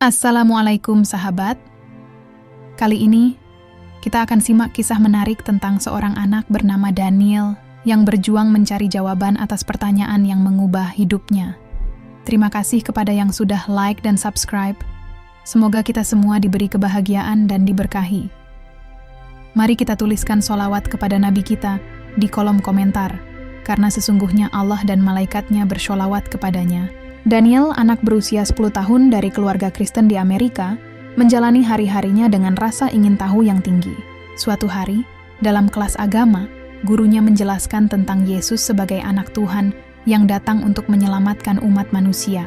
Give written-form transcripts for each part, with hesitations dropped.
Assalamualaikum sahabat. Kali ini, kita akan simak kisah menarik tentang seorang anak bernama Daniel yang berjuang mencari jawaban atas pertanyaan yang mengubah hidupnya. Terima kasih kepada yang sudah like dan subscribe. Semoga kita semua diberi kebahagiaan dan diberkahi. Mari kita tuliskan sholawat kepada Nabi kita di kolom komentar, karena sesungguhnya Allah dan malaikatnya bersholawat kepadanya. Daniel, anak berusia 10 tahun dari keluarga Kristen di Amerika, menjalani hari-harinya dengan rasa ingin tahu yang tinggi. Suatu hari, dalam kelas agama, gurunya menjelaskan tentang Yesus sebagai anak Tuhan yang datang untuk menyelamatkan umat manusia.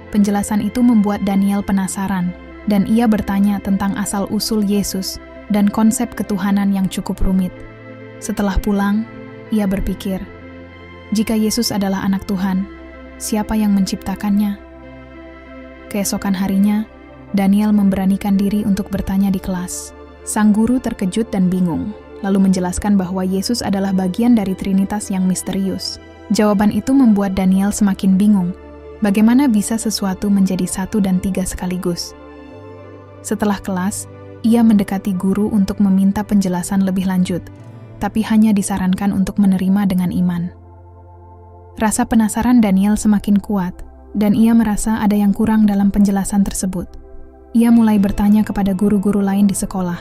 Penjelasan itu membuat Daniel penasaran, dan ia bertanya tentang asal-usul Yesus dan konsep ketuhanan yang cukup rumit. Setelah pulang, ia berpikir, jika Yesus adalah anak Tuhan, siapa yang menciptakannya? Keesokan harinya, Daniel memberanikan diri untuk bertanya di kelas. Sang guru terkejut dan bingung, lalu menjelaskan bahwa Yesus adalah bagian dari Trinitas yang misterius. Jawaban itu membuat Daniel semakin bingung. Bagaimana bisa sesuatu menjadi 1 dan 3 sekaligus? Setelah kelas, ia mendekati guru untuk meminta penjelasan lebih lanjut, tapi hanya disarankan untuk menerima dengan iman. Rasa penasaran Daniel semakin kuat, dan ia merasa ada yang kurang dalam penjelasan tersebut. Ia mulai bertanya kepada guru-guru lain di sekolah,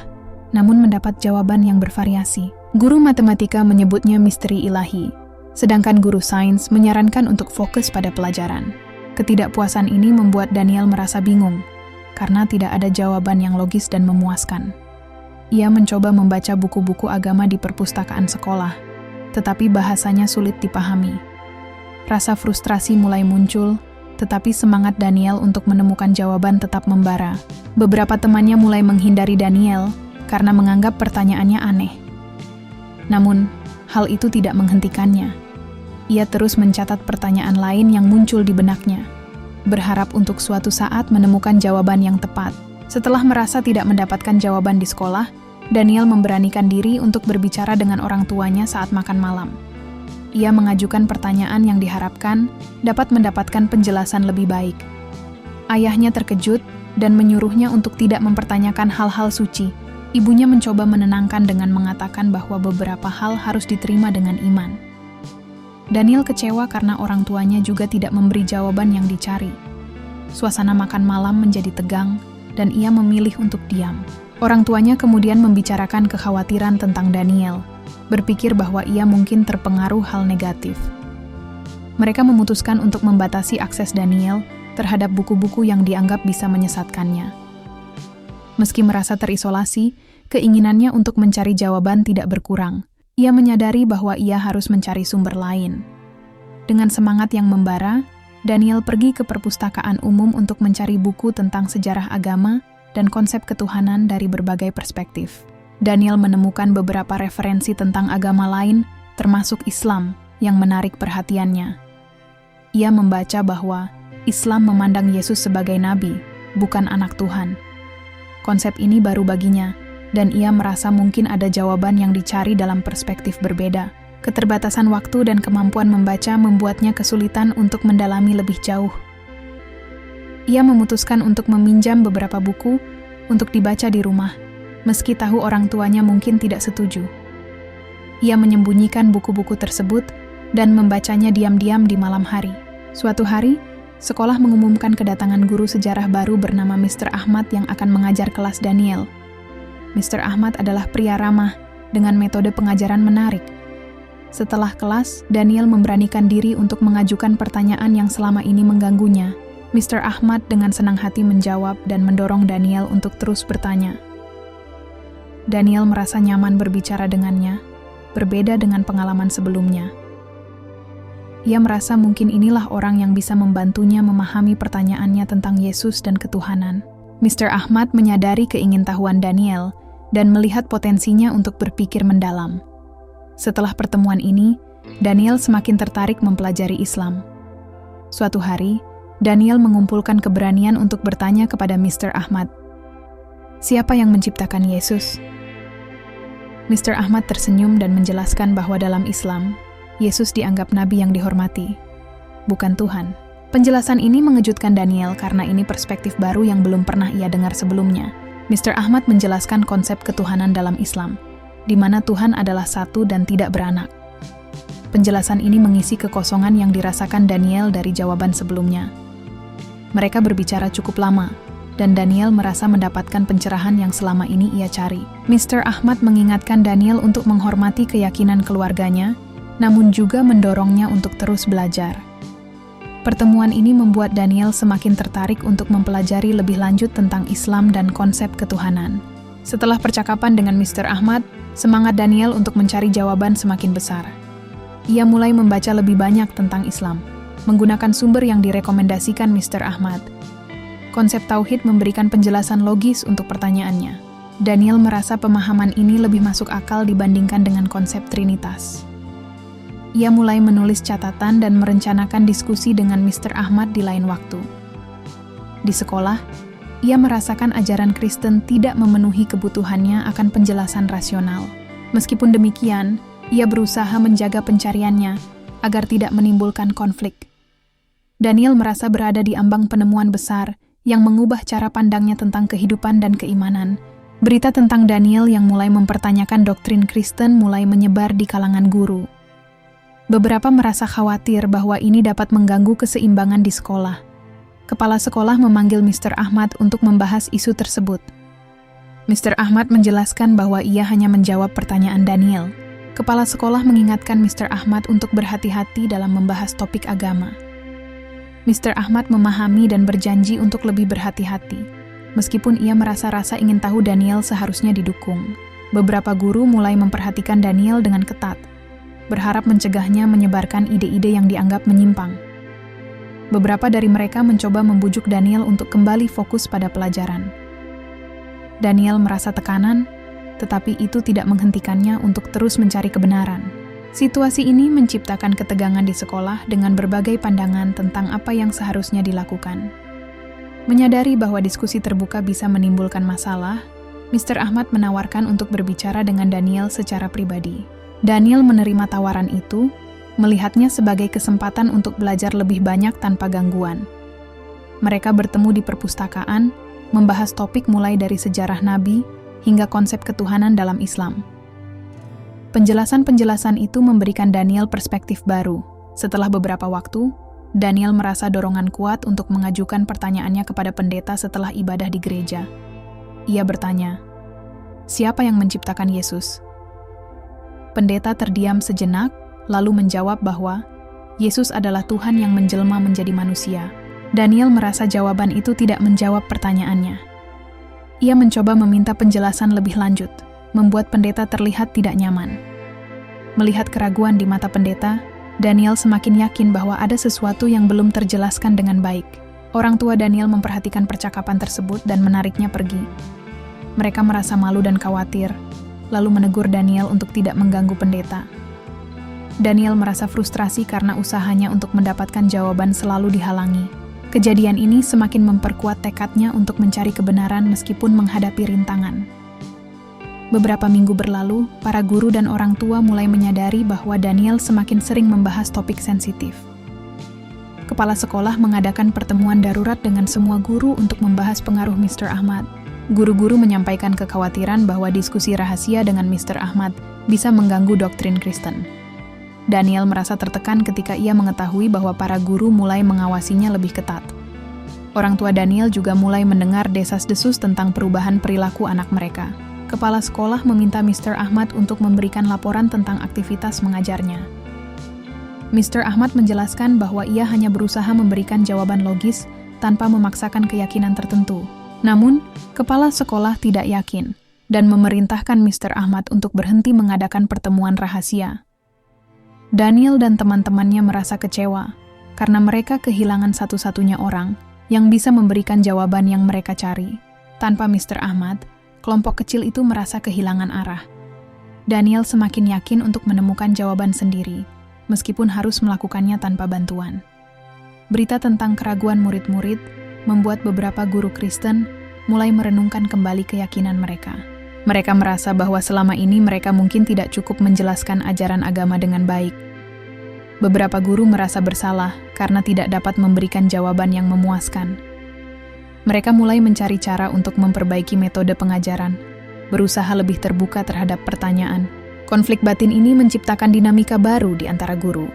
namun mendapat jawaban yang bervariasi. Guru matematika menyebutnya misteri ilahi, sedangkan guru sains menyarankan untuk fokus pada pelajaran. Ketidakpuasan ini membuat Daniel merasa bingung, karena tidak ada jawaban yang logis dan memuaskan. Ia mencoba membaca buku-buku agama di perpustakaan sekolah, tetapi bahasanya sulit dipahami. Rasa frustrasi mulai muncul, tetapi semangat Daniel untuk menemukan jawaban tetap membara. Beberapa temannya mulai menghindari Daniel karena menganggap pertanyaannya aneh. Namun, hal itu tidak menghentikannya. Ia terus mencatat pertanyaan lain yang muncul di benaknya, berharap untuk suatu saat menemukan jawaban yang tepat. Setelah merasa tidak mendapatkan jawaban di sekolah, Daniel memberanikan diri untuk berbicara dengan orang tuanya saat makan malam. Ia mengajukan pertanyaan yang diharapkan dapat mendapatkan penjelasan lebih baik. Ayahnya terkejut dan menyuruhnya untuk tidak mempertanyakan hal-hal suci. Ibunya mencoba menenangkan dengan mengatakan bahwa beberapa hal harus diterima dengan iman. Daniel kecewa karena orang tuanya juga tidak memberi jawaban yang dicari. Suasana makan malam menjadi tegang dan ia memilih untuk diam. Orang tuanya kemudian membicarakan kekhawatiran tentang Daniel, berpikir bahwa ia mungkin terpengaruh hal negatif. Mereka memutuskan untuk membatasi akses Daniel terhadap buku-buku yang dianggap bisa menyesatkannya. Meski merasa terisolasi, keinginannya untuk mencari jawaban tidak berkurang. Ia menyadari bahwa ia harus mencari sumber lain. Dengan semangat yang membara, Daniel pergi ke perpustakaan umum untuk mencari buku tentang sejarah agama dan konsep ketuhanan dari berbagai perspektif. Daniel menemukan beberapa referensi tentang agama lain, termasuk Islam, yang menarik perhatiannya. Ia membaca bahwa Islam memandang Yesus sebagai nabi, bukan anak Tuhan. Konsep ini baru baginya, dan ia merasa mungkin ada jawaban yang dicari dalam perspektif berbeda. Keterbatasan waktu dan kemampuan membaca membuatnya kesulitan untuk mendalami lebih jauh. Ia memutuskan untuk meminjam beberapa buku untuk dibaca di rumah, meski tahu orang tuanya mungkin tidak setuju. Ia menyembunyikan buku-buku tersebut dan membacanya diam-diam di malam hari. Suatu hari, sekolah mengumumkan kedatangan guru sejarah baru bernama Mr. Ahmad yang akan mengajar kelas Daniel. Mr. Ahmad adalah pria ramah dengan metode pengajaran menarik. Setelah kelas, Daniel memberanikan diri untuk mengajukan pertanyaan yang selama ini mengganggunya. Mr. Ahmad dengan senang hati menjawab dan mendorong Daniel untuk terus bertanya. Daniel merasa nyaman berbicara dengannya, berbeda dengan pengalaman sebelumnya. Ia merasa mungkin inilah orang yang bisa membantunya memahami pertanyaannya tentang Yesus dan ketuhanan. Mr. Ahmad menyadari keingintahuan Daniel dan melihat potensinya untuk berpikir mendalam. Setelah pertemuan ini, Daniel semakin tertarik mempelajari Islam. Suatu hari, Daniel mengumpulkan keberanian untuk bertanya kepada Mr. Ahmad, "Siapa yang menciptakan Yesus?" Mr. Ahmad tersenyum dan menjelaskan bahwa dalam Islam, Yesus dianggap nabi yang dihormati, bukan Tuhan. Penjelasan ini mengejutkan Daniel karena ini perspektif baru yang belum pernah ia dengar sebelumnya. Mr. Ahmad menjelaskan konsep ketuhanan dalam Islam, di mana Tuhan adalah satu dan tidak beranak. Penjelasan ini mengisi kekosongan yang dirasakan Daniel dari jawaban sebelumnya. Mereka berbicara cukup lama, dan Daniel merasa mendapatkan pencerahan yang selama ini ia cari. Mr. Ahmad mengingatkan Daniel untuk menghormati keyakinan keluarganya, namun juga mendorongnya untuk terus belajar. Pertemuan ini membuat Daniel semakin tertarik untuk mempelajari lebih lanjut tentang Islam dan konsep ketuhanan. Setelah percakapan dengan Mr. Ahmad, semangat Daniel untuk mencari jawaban semakin besar. Ia mulai membaca lebih banyak tentang Islam, menggunakan sumber yang direkomendasikan Mr. Ahmad. Konsep tauhid memberikan penjelasan logis untuk pertanyaannya. Daniel merasa pemahaman ini lebih masuk akal dibandingkan dengan konsep Trinitas. Ia mulai menulis catatan dan merencanakan diskusi dengan Mr. Ahmad di lain waktu. Di sekolah, ia merasakan ajaran Kristen tidak memenuhi kebutuhannya akan penjelasan rasional. Meskipun demikian, ia berusaha menjaga pencariannya agar tidak menimbulkan konflik. Daniel merasa berada di ambang penemuan besar yang mengubah cara pandangnya tentang kehidupan dan keimanan. Berita tentang Daniel yang mulai mempertanyakan doktrin Kristen mulai menyebar di kalangan guru. Beberapa merasa khawatir bahwa ini dapat mengganggu keseimbangan di sekolah. Kepala sekolah memanggil Mr. Ahmad untuk membahas isu tersebut. Mr. Ahmad menjelaskan bahwa ia hanya menjawab pertanyaan Daniel. Kepala sekolah mengingatkan Mr. Ahmad untuk berhati-hati dalam membahas topik agama. Mr. Ahmad memahami dan berjanji untuk lebih berhati-hati, meskipun ia merasa rasa ingin tahu Daniel seharusnya didukung. Beberapa guru mulai memperhatikan Daniel dengan ketat, berharap mencegahnya menyebarkan ide-ide yang dianggap menyimpang. Beberapa dari mereka mencoba membujuk Daniel untuk kembali fokus pada pelajaran. Daniel merasa tekanan, tetapi itu tidak menghentikannya untuk terus mencari kebenaran. Situasi ini menciptakan ketegangan di sekolah dengan berbagai pandangan tentang apa yang seharusnya dilakukan. Menyadari bahwa diskusi terbuka bisa menimbulkan masalah, Mr. Ahmad menawarkan untuk berbicara dengan Daniel secara pribadi. Daniel menerima tawaran itu, melihatnya sebagai kesempatan untuk belajar lebih banyak tanpa gangguan. Mereka bertemu di perpustakaan, membahas topik mulai dari sejarah Nabi hingga konsep ketuhanan dalam Islam. Penjelasan-penjelasan itu memberikan Daniel perspektif baru. Setelah beberapa waktu, Daniel merasa dorongan kuat untuk mengajukan pertanyaannya kepada pendeta setelah ibadah di gereja. Ia bertanya, "Siapa yang menciptakan Yesus?" Pendeta terdiam sejenak, lalu menjawab bahwa Yesus adalah Tuhan yang menjelma menjadi manusia. Daniel merasa jawaban itu tidak menjawab pertanyaannya. Ia mencoba meminta penjelasan lebih lanjut, membuat pendeta terlihat tidak nyaman. Melihat keraguan di mata pendeta, Daniel semakin yakin bahwa ada sesuatu yang belum terjelaskan dengan baik. Orang tua Daniel memperhatikan percakapan tersebut dan menariknya pergi. Mereka merasa malu dan khawatir, lalu menegur Daniel untuk tidak mengganggu pendeta. Daniel merasa frustrasi karena usahanya untuk mendapatkan jawaban selalu dihalangi. Kejadian ini semakin memperkuat tekadnya untuk mencari kebenaran meskipun menghadapi rintangan. Beberapa minggu berlalu, para guru dan orang tua mulai menyadari bahwa Daniel semakin sering membahas topik sensitif. Kepala sekolah mengadakan pertemuan darurat dengan semua guru untuk membahas pengaruh Mr. Ahmad. Guru-guru menyampaikan kekhawatiran bahwa diskusi rahasia dengan Mr. Ahmad bisa mengganggu doktrin Kristen. Daniel merasa tertekan ketika ia mengetahui bahwa para guru mulai mengawasinya lebih ketat. Orang tua Daniel juga mulai mendengar desas-desus tentang perubahan perilaku anak mereka. Kepala sekolah meminta Mr. Ahmad untuk memberikan laporan tentang aktivitas mengajarnya. Mr. Ahmad menjelaskan bahwa ia hanya berusaha memberikan jawaban logis tanpa memaksakan keyakinan tertentu. Namun, kepala sekolah tidak yakin dan memerintahkan Mr. Ahmad untuk berhenti mengadakan pertemuan rahasia. Daniel dan teman-temannya merasa kecewa karena mereka kehilangan satu-satunya orang yang bisa memberikan jawaban yang mereka cari. Tanpa Mr. Ahmad, kelompok kecil itu merasa kehilangan arah. Daniel semakin yakin untuk menemukan jawaban sendiri, meskipun harus melakukannya tanpa bantuan. Berita tentang keraguan murid-murid membuat beberapa guru Kristen mulai merenungkan kembali keyakinan mereka. Mereka merasa bahwa selama ini mereka mungkin tidak cukup menjelaskan ajaran agama dengan baik. Beberapa guru merasa bersalah karena tidak dapat memberikan jawaban yang memuaskan. Mereka mulai mencari cara untuk memperbaiki metode pengajaran, berusaha lebih terbuka terhadap pertanyaan. Konflik batin ini menciptakan dinamika baru di antara guru.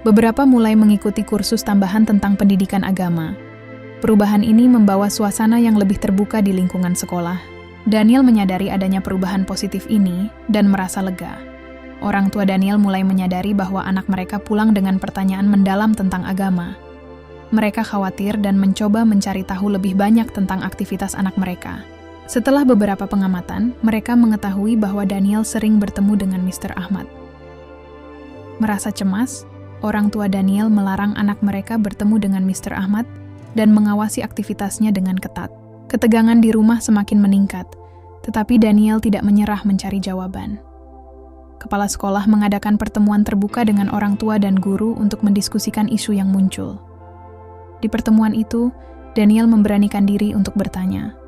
Beberapa mulai mengikuti kursus tambahan tentang pendidikan agama. Perubahan ini membawa suasana yang lebih terbuka di lingkungan sekolah. Daniel menyadari adanya perubahan positif ini dan merasa lega. Orang tua Daniel mulai menyadari bahwa anak mereka pulang dengan pertanyaan mendalam tentang agama. Mereka khawatir dan mencoba mencari tahu lebih banyak tentang aktivitas anak mereka. Setelah beberapa pengamatan, mereka mengetahui bahwa Daniel sering bertemu dengan Mr. Ahmad. Merasa cemas, orang tua Daniel melarang anak mereka bertemu dengan Mr. Ahmad dan mengawasi aktivitasnya dengan ketat. Ketegangan di rumah semakin meningkat, tetapi Daniel tidak menyerah mencari jawaban. Kepala sekolah mengadakan pertemuan terbuka dengan orang tua dan guru untuk mendiskusikan isu yang muncul. Di pertemuan itu, Daniel memberanikan diri untuk bertanya,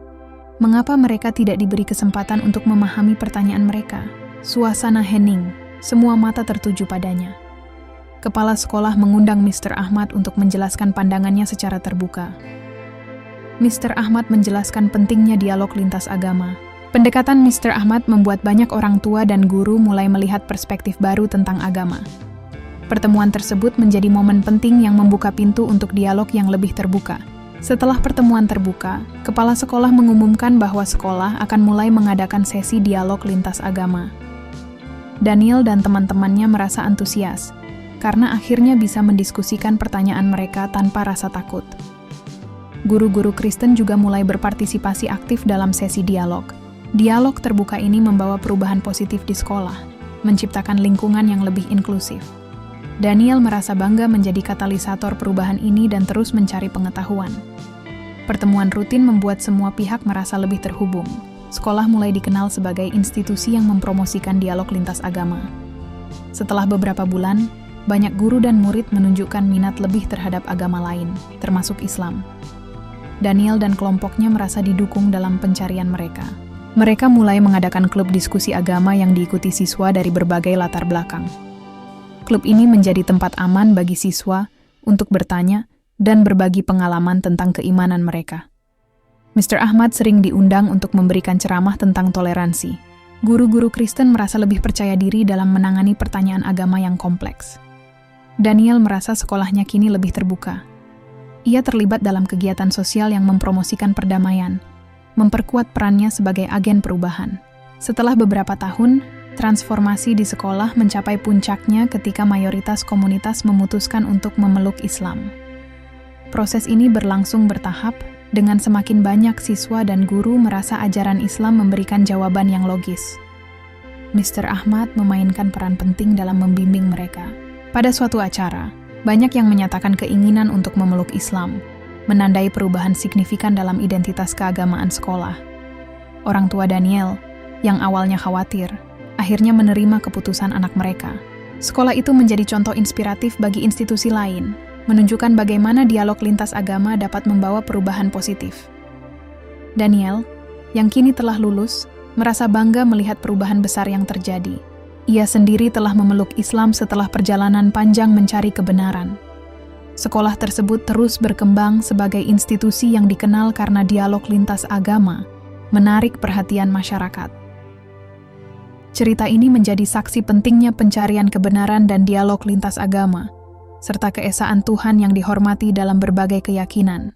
mengapa mereka tidak diberi kesempatan untuk memahami pertanyaan mereka? Suasana hening, semua mata tertuju padanya. Kepala sekolah mengundang Mr. Ahmad untuk menjelaskan pandangannya secara terbuka. Mr. Ahmad menjelaskan pentingnya dialog lintas agama. Pendekatan Mr. Ahmad membuat banyak orang tua dan guru mulai melihat perspektif baru tentang agama. Pertemuan tersebut menjadi momen penting yang membuka pintu untuk dialog yang lebih terbuka. Setelah pertemuan terbuka, kepala sekolah mengumumkan bahwa sekolah akan mulai mengadakan sesi dialog lintas agama. Daniel dan teman-temannya merasa antusias, karena akhirnya bisa mendiskusikan pertanyaan mereka tanpa rasa takut. Guru-guru Kristen juga mulai berpartisipasi aktif dalam sesi dialog. Dialog terbuka ini membawa perubahan positif di sekolah, menciptakan lingkungan yang lebih inklusif. Daniel merasa bangga menjadi katalisator perubahan ini dan terus mencari pengetahuan. Pertemuan rutin membuat semua pihak merasa lebih terhubung. Sekolah mulai dikenal sebagai institusi yang mempromosikan dialog lintas agama. Setelah beberapa bulan, banyak guru dan murid menunjukkan minat lebih terhadap agama lain, termasuk Islam. Daniel dan kelompoknya merasa didukung dalam pencarian mereka. Mereka mulai mengadakan klub diskusi agama yang diikuti siswa dari berbagai latar belakang. Klub ini menjadi tempat aman bagi siswa untuk bertanya dan berbagi pengalaman tentang keimanan mereka. Mr. Ahmad sering diundang untuk memberikan ceramah tentang toleransi. Guru-guru Kristen merasa lebih percaya diri dalam menangani pertanyaan agama yang kompleks. Daniel merasa sekolahnya kini lebih terbuka. Ia terlibat dalam kegiatan sosial yang mempromosikan perdamaian, memperkuat perannya sebagai agen perubahan. Setelah beberapa tahun, transformasi di sekolah mencapai puncaknya ketika mayoritas komunitas memutuskan untuk memeluk Islam. Proses ini berlangsung bertahap, dengan semakin banyak siswa dan guru merasa ajaran Islam memberikan jawaban yang logis. Mr. Ahmad memainkan peran penting dalam membimbing mereka. Pada suatu acara, banyak yang menyatakan keinginan untuk memeluk Islam, menandai perubahan signifikan dalam identitas keagamaan sekolah. Orang tua Daniel, yang awalnya khawatir, akhirnya menerima keputusan anak mereka. Sekolah itu menjadi contoh inspiratif bagi institusi lain, menunjukkan bagaimana dialog lintas agama dapat membawa perubahan positif. Daniel, yang kini telah lulus, merasa bangga melihat perubahan besar yang terjadi. Ia sendiri telah memeluk Islam setelah perjalanan panjang mencari kebenaran. Sekolah tersebut terus berkembang sebagai institusi yang dikenal karena dialog lintas agama, menarik perhatian masyarakat. Cerita ini menjadi saksi pentingnya pencarian kebenaran dan dialog lintas agama, serta keesaan Tuhan yang dihormati dalam berbagai keyakinan.